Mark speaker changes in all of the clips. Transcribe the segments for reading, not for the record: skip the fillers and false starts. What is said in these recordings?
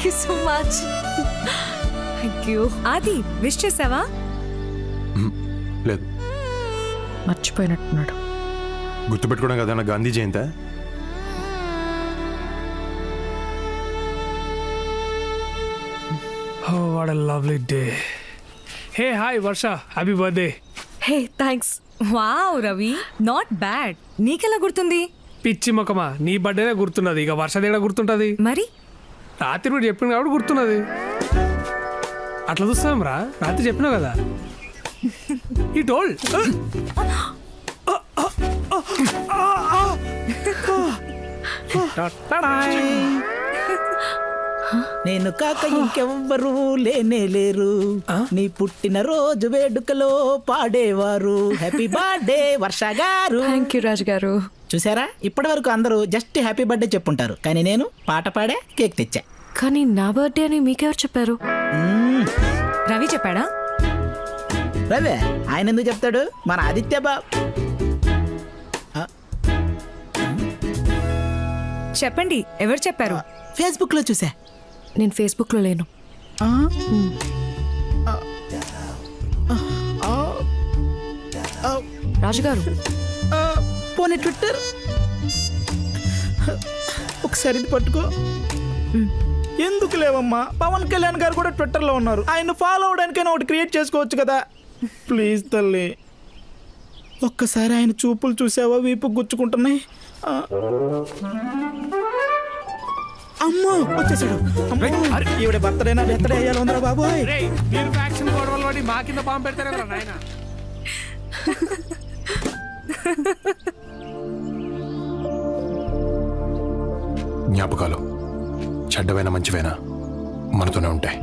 Speaker 1: Thank you so much. Thank you. ఆది wish చేసావా?
Speaker 2: లేదు.
Speaker 1: మర్చిపోయినట్టున్నాడు.
Speaker 2: గుర్తుపెట్టుకోవడం కదా నా Gandhi Jayanta.
Speaker 3: Oh, what a lovely day. Hey, hi, Varsha. Happy birthday.
Speaker 1: Hey thanks. Wow Ravi, not bad. నీకెలా గుర్తుంది?
Speaker 3: పిచ్చి మొక్కమా, నీ బర్త్డేనే గుర్తున్నది, ఇక వర్షదేడా గుర్తుంటది?
Speaker 1: మరి
Speaker 3: రాత్రి మీరు చెప్పింది కాబట్టి గుర్తున్నది. అట్లా చూస్తాం రా, రాత్రి చెప్పినావు కదా. ఈ టోల్
Speaker 4: నేను కాక ఇంకెవ్వరూ లేనే లేరు, నీ పుట్టిన రోజు వేడుకలో పాడేవారు. హ్యాపీ బర్త్డే వర్ష గారు.
Speaker 1: థ్యాంక్ యూ రాజు గారు.
Speaker 4: చూసారా, ఇప్పటి వరకు అందరూ జస్ట్ హ్యాపీ బర్త్డే చెప్పుంటారు, కానీ నేను పాట పాడే కేక్ తెచ్చా.
Speaker 1: కానీ నా బర్త్డే అని మీకెవరు చెప్పారు? రవి చెప్పాడా?
Speaker 4: రవే, ఆయన ఎందుకు చెప్తాడు, మన ఆదిత్య బాబు.
Speaker 1: చెప్పండి, ఎవరు చెప్పారు?
Speaker 4: ఫేస్బుక్ లో చూసా.
Speaker 1: నేను ఫేస్బుక్ లో లేను. రాజుగారు
Speaker 4: పోనీ ట్విట్టర్ ఒకసారి ఇది పట్టుకో. ఎందుకు లేవమ్మా, పవన్ కళ్యాణ్ గారు కూడా ట్విట్టర్ లో ఉన్నారు, ఆయన ఫాలో అవడానికైనా ఒకటి క్రియేట్ చేసుకోవచ్చు కదా. ప్లీజ్ తల్లి, ఒక్కసారి ఆయన చూపులు చూసావా, వీపు గుచ్చుకుంటున్నాయి. అమ్మో వచ్చేసాడు. ఈవిడ బర్త్డేనా బర్త్డే అయ్యాలి ఉందా బాబు.
Speaker 3: మీరు ఫ్యాక్షన్ గొడవలు పడి మా కింద బాంబు పెడతారే నాయన.
Speaker 2: జ్ఞాపకాలు చెడ్డవైనా మంచివైనా మనతోనే ఉంటాయి,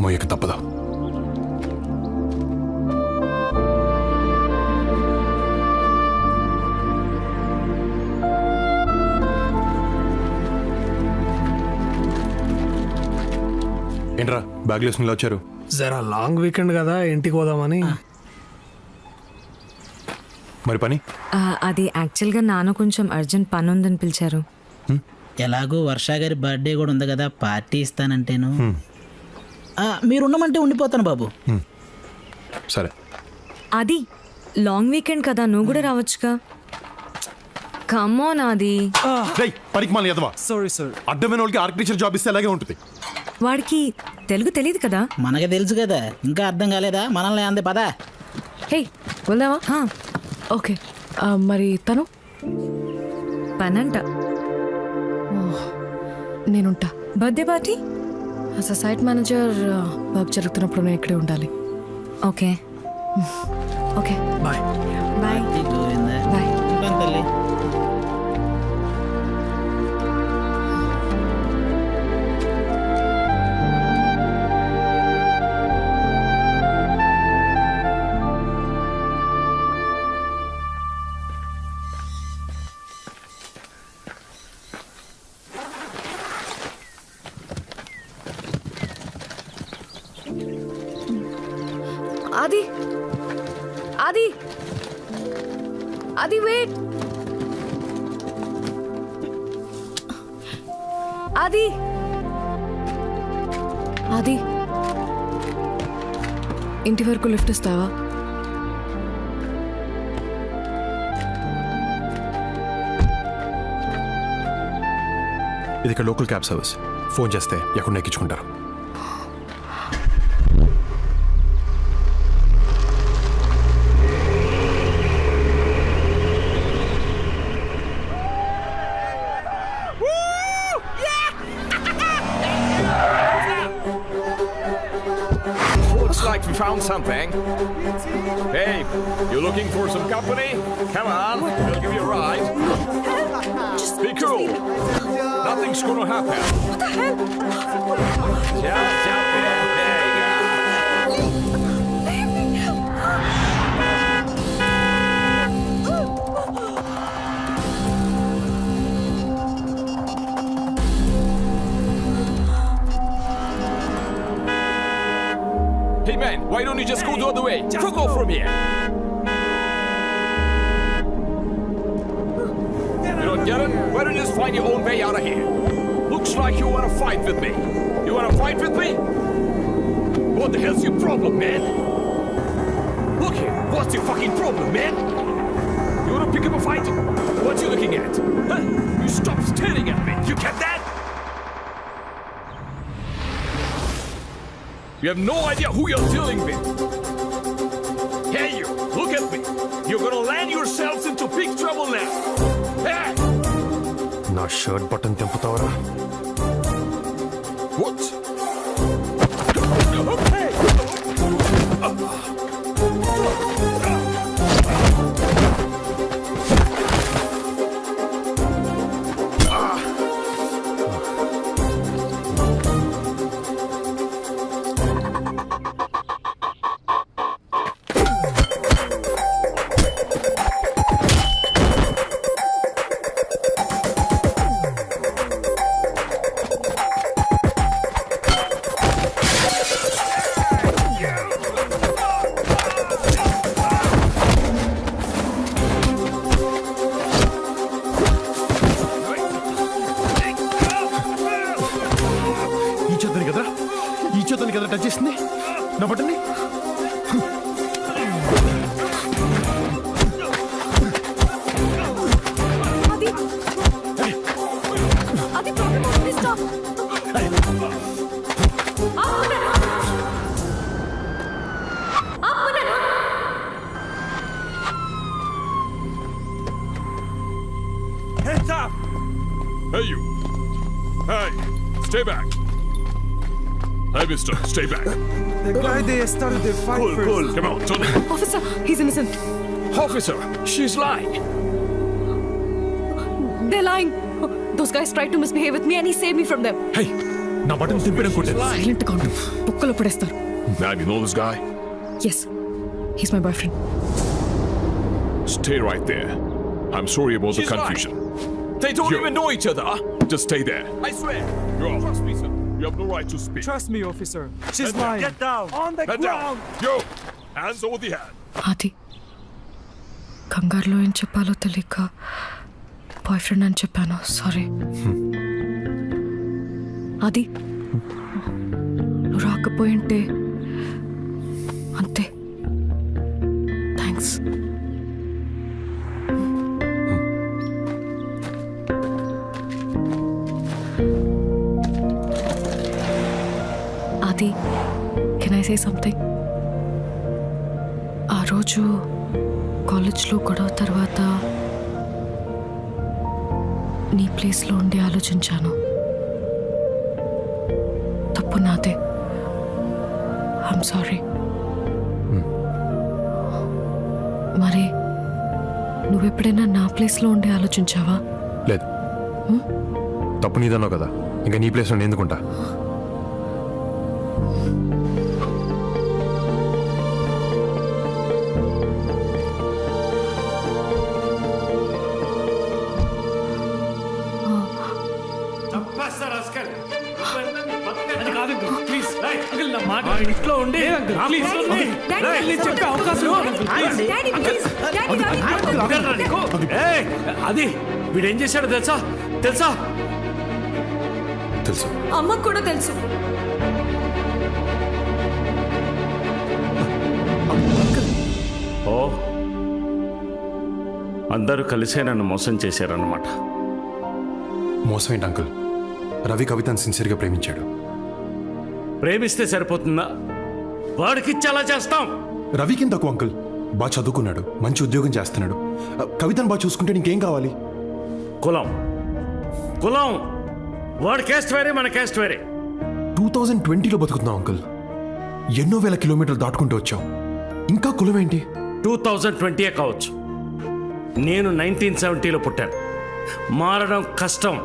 Speaker 2: మోయక తప్పదు. ఏంట్రా బ్యాగ్ వేసుకుని వచ్చారు?
Speaker 3: జరా లాంగ్ వీకెండ్ కదా, ఇంటికి పోదామని.
Speaker 2: మరి పని?
Speaker 1: అది యాక్చువల్గా నాన్న కొంచెం అర్జెంట్ పని ఉందని పిలిచారు.
Speaker 4: ఎలాగో వర్ష గారి బర్త్డే కూడా ఉంది కదా, పార్టీ ఇస్తానంటేను. మీరు ఉండమంటే ఉండిపోతాను బాబు.
Speaker 2: సరే.
Speaker 1: అది లాంగ్ వీకెండ్ కదా, నువ్వు కూడా రావచ్చుగా. కమోన్ ఆది.
Speaker 2: పనికి మాలి ఎదవా.
Speaker 3: Sorry sir.
Speaker 2: అడ్డమైన వాళ్ళకి ఆర్కిటెక్చర్ జాబ్ ఇస్తే అలాగే ఉంటుంది.
Speaker 1: వాడికి తెలుగు తెలియదు కదా.
Speaker 4: మనకి తెలుసు కదా, ఇంకా అర్థం కాలేదా? మనల్ని అందే పదా.
Speaker 1: హే వెళ్దామా? ఓకే. మరి తను పనంట. నేనుంటా. Birthday party as a site manager work జరుగుతున్నప్పుడు నేను ఇక్కడే ఉండాలి. Okay okay
Speaker 3: bye
Speaker 1: bye bye.
Speaker 4: తల్లి
Speaker 1: ఆది ఆది ఆది వెయిట్. ఆది ఆది ఇంటి వరకు లిఫ్ట్ ఇస్తావా?
Speaker 2: ఇది ఇక్కడ లోకల్ క్యాబ్ సర్వీస్. ఫోన్ చేస్తే ఎక్కడ ఎక్కించుకుంటారు.
Speaker 5: Like we found something. Hey, you looking for some company? Come on, we'll give you a ride.
Speaker 1: Just
Speaker 5: Be cool. Nothing's gonna happen.
Speaker 1: What the hell?
Speaker 5: Just jump in. There you go. Hey man, why don't you just go the other way? Fuck off from here. You don't get it? Why don't you just find your own way out of here? Looks like you want to fight with me. You want to fight with me? What the hell's your problem, man? Look here, what's your fucking problem, man? You want to pick up a fight? What you looking at? Huh? You stop staring at me. You get that? You have no idea who you're dealing with. Hey, you, look at me. You're gonna land yourselves into big trouble now. Hey!
Speaker 2: నా shirt button తెంపుతావరా?
Speaker 5: What? Hey!
Speaker 2: ఈ చేతని కదరా touch చేసింది నా బటన్ని.
Speaker 1: అది problem అవుతుంది. Stop.
Speaker 5: Hands up! Hey, you. Hey, stay back. Hey, mister, stay back.
Speaker 6: The guy they started the fight
Speaker 5: Cool,
Speaker 6: first.
Speaker 5: cool. Come on, Tony.
Speaker 1: Officer, he's innocent.
Speaker 5: Officer, she's lying.
Speaker 1: They're lying. Those guys tried to misbehave with me and he saved me from them.
Speaker 2: హే, నా button తిప్పడం కొట్టాను.
Speaker 1: Silent గా ఉండు. బుక్కలో పడేస్తారు.
Speaker 5: Now, you know this guy?
Speaker 1: Yes, he's my boyfriend.
Speaker 5: Stay right there. I'm sorry about the confusion. They don't even know each other. Just stay there. I swear. Trust me, sir. You have no right to speak.
Speaker 6: Trust me, officer. She's
Speaker 5: Head down.
Speaker 6: lying.
Speaker 5: Get down.
Speaker 6: On the
Speaker 5: Head
Speaker 6: ground.
Speaker 5: down. Yo, hands over the head.
Speaker 1: అది కంగారులో ఏం చెప్పాలో తెలియక boy friend అని చెప్పాను. Sorry. అది నువ్వు రాకపోయింటే అంతే. థ్యాంక్స్. అది కెన్ ఐ సే సంథింగ్? ఆ రోజు కాలేజ్లో గొడవ తర్వాత నీ ప్లేస్లో ఉండి ఆలోచించాను. తప్పు నాదే. I'm sorry. మరి నువ్వెప్పుడైనా నా ప్లేస్లో ఉండి ఆలోచించావా?
Speaker 2: లేదు, తప్పు నీదన్నావు కదా, ఇంకా నీ ప్లేస్లో నేను ఎందుకుంటా?
Speaker 3: ఇంట్లో ఉండి చెప్పే అవకాశం అది వీడేం చేశాడో తెలుసా? తెలుసా?
Speaker 2: తెలుసు.
Speaker 1: అమ్మకు కూడా తెలుసు.
Speaker 7: ఓ, అందరూ కలిసే నన్ను మోసం చేశారన్నమాట.
Speaker 2: మోసం ఏంటి అంకుల్? రవి కవితను సిన్సియర్గా ప్రేమించాడు.
Speaker 7: ప్రేమిస్తే సరిపోతుందా? వాడికి చాలా చేస్తాం.
Speaker 2: రవికి తక్కువ అంకుల్, బాగా చదువుకున్నాడు, మంచి ఉద్యోగం చేస్తున్నాడు. కవితను బాగా చూసుకుంటే ఇంకేం కావాలి?
Speaker 7: కులం కులం వాడి క్యాస్ట్ వేరే, మన క్యాస్ట్ వేరే.
Speaker 2: 2020లో బతుకుతున్నాం అంకుల్. ఎన్నో వేల కిలోమీటర్లు దాటుకుంటూ వచ్చాం, ఇంకా కులం ఏంటి?
Speaker 7: 2020 కావచ్చు, నేను 1970లో పుట్టాను. మారడం కష్టం.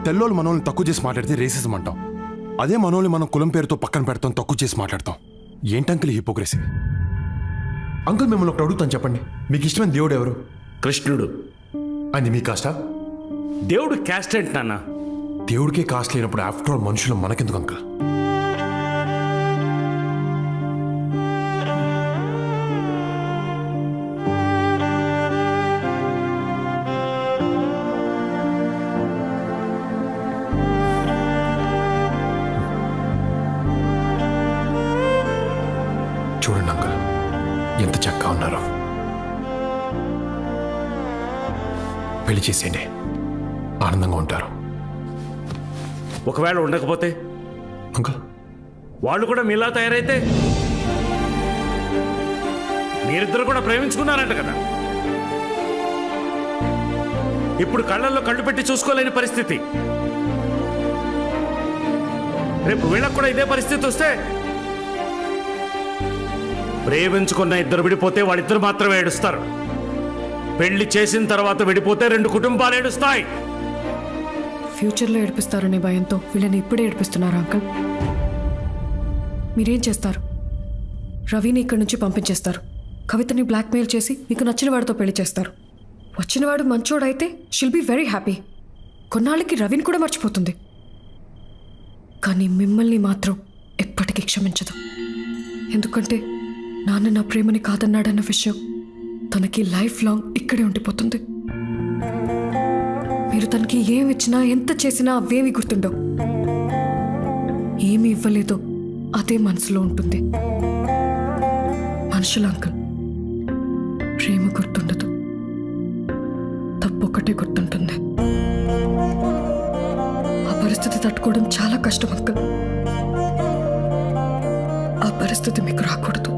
Speaker 2: తెల్లోళ్ళు మనోళ్ళని తక్కువ చేసి మాట్లాడితే రేసిజం అంటాం. అదే మనోళ్ళని మనం కులం పేరుతో పక్కన పెడతాం, తక్కువ చేసి మాట్లాడతాం. ఏంటంకుల్ హిపోక్రసీ? అంకుల్ మిమ్మల్ని ఒకటి అడుగుతాను, చెప్పండి, మీకు ఇష్టమైన దేవుడు ఎవరు?
Speaker 7: కృష్ణుడు.
Speaker 2: అది మీ కాస్టా?
Speaker 7: దేవుడు క్యాస్ట్ ఏంటి నాన్న?
Speaker 2: దేవుడికే కాస్ట్ లేనప్పుడు ఆఫ్టర్ ఆల్ మనుషులు మనకెందుకు అంకుల్? పెళ్లి చేసేయండి, ఆనందంగా ఉంటారు.
Speaker 7: ఒకవేళ ఉండకపోతే
Speaker 2: అంకుల్,
Speaker 7: వాళ్ళు కూడా మీలా తయారైతే? మీరిద్దరు కూడా ప్రేమించుకున్నారంట కదా, ఇప్పుడు కళ్ళల్లో కళ్ళు పెట్టి చూసుకోలేని పరిస్థితి. రేపు వీళ్ళకు కూడా ఇదే పరిస్థితి వస్తే, ప్రేమించుకున్న ఇద్దరు విడిపోతే వాళ్ళిద్దరు మాత్రమే ఏడుస్తారు. పెళ్లి చేసిన తర్వాత విడిపోతే 2 కుటుంబాలు ఏడుస్తాయి.
Speaker 1: ఫ్యూచర్లో ఏడిపిస్తారనే భయంతో వీళ్ళని ఇప్పుడే ఏడిపిస్తున్నారు అంకుల్. మీరేం చేస్తారు? రవిని ఇక్కడి నుంచి పంపించేస్తారు, కవితని బ్లాక్మెయిల్ చేసి మీకు నచ్చిన వాడితో పెళ్లి చేస్తారు. వచ్చినవాడు మంచోడైతే షిల్ బీ వెరీ హ్యాపీ. కొన్నాళ్ళకి రవిని కూడా మర్చిపోతుంది. కానీ మిమ్మల్ని మాత్రం ఎప్పటికీ క్షమించదు. ఎందుకంటే నాన్న నా ప్రేమని కాదన్నాడన్న విషయం తనకి లైఫ్ లాంగ్ ఇక్కడే ఉండిపోతుంది. మీరు తనకి ఏమి ఇచ్చినా ఎంత చేసినా అవేమి గుర్తుండవు. ఏమి ఇవ్వలేదో అదే మనసులో ఉంటుంది. మనుషుల అంకుల్, ప్రేమ గుర్తుండదు, తప్పొక్కటే గుర్తుంటుంది. ఆ పరిస్థితి తట్టుకోవడం చాలా కష్టం అంకుల్. ఆ పరిస్థితి మీకు రాకూడదు.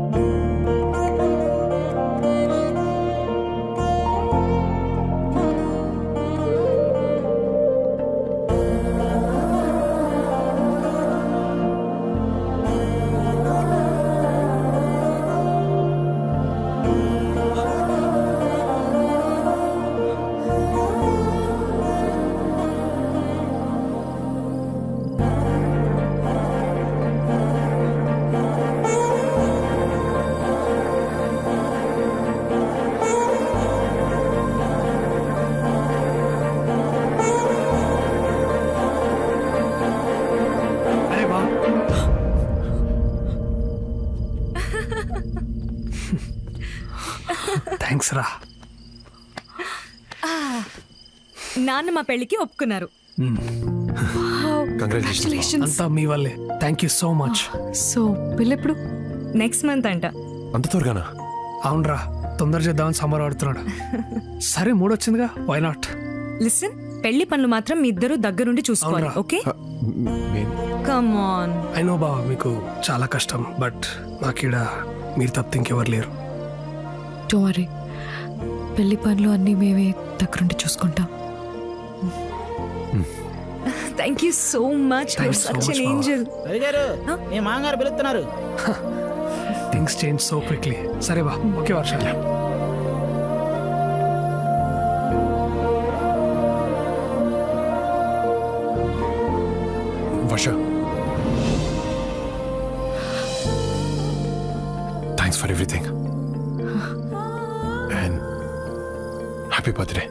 Speaker 3: అరే వా, థ్యాంక్స్ రా.
Speaker 8: నాన్న మా పెళ్లికి ఒప్పుకున్నారు.
Speaker 2: కంగ్రాచులేషన్.
Speaker 3: అంతా మీ వల్లే. Thank you so much.
Speaker 1: So పెళ్ళెప్పుడు?
Speaker 8: నెక్స్ట్ మంత్ అంట.
Speaker 2: అంత త్వరగానా?
Speaker 3: అవునరా, తొందర చేద్దామని సమ్మర్ ఆడుతున్నాడు. సరే, మూడొచ్చిందిగా, వై నాట్?
Speaker 8: లిసన్, పెళ్లి పనులు మాత్రం మీ ఇద్దరు దగ్గరుండి చూసుకోవాలి,
Speaker 3: అవునరా.
Speaker 8: Okay? Come on.
Speaker 3: I know బావ, మీకు చాలా కష్టం, బట్ నాకీడ మీరు తప్పితే ఇంకెవరు లేరు.
Speaker 1: డోంట్ వరీ, పెళ్లి పనులు అన్నీ మేమే దగ్గరుండి చూసుకుంటాం.
Speaker 8: Thank you so much.
Speaker 3: Thanks so
Speaker 8: such
Speaker 3: much,
Speaker 8: ఎన్
Speaker 3: బావ.
Speaker 8: ఏంజెల్.
Speaker 4: రవి గారు, మీ మామగారు పిలుస్తున్నారు.
Speaker 3: Things change so quickly. సరే బా, okay Varsha.
Speaker 2: Varsha, thanks for everything and happy birthday.